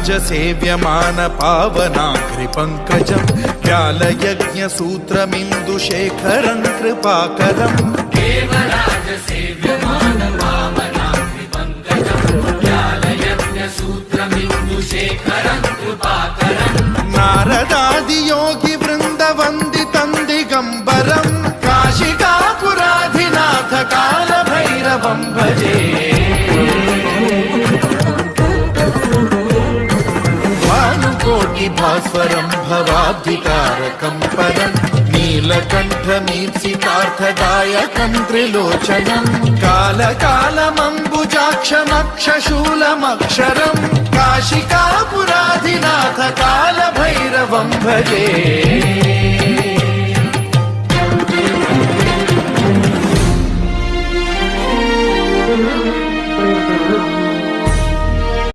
सेव्यमान पावनाग्रिपङ्कजं व्यालयज्ञसूत्रमिन्दुशेखरं कृपाकरम् देवराज सेव्यमान पावनाग्रिपङ्कजं व्यालयज्ञसूत्रमिन्दुशेखरं कृपाकरम् नारदादियोगिवृन्दवन्दितं दिगम्बरं काशिकापुराधिनाथ कालभैरवं भजे भास्वरं भवाब्धिकारकं परं नीलकण्ठमीप्सितार्थदायकं त्रिलोचनं कालकालमम्बुजाक्षमक्षशूलमक्षरं काशिकापुराधिनाथ कालभैरवं भजे।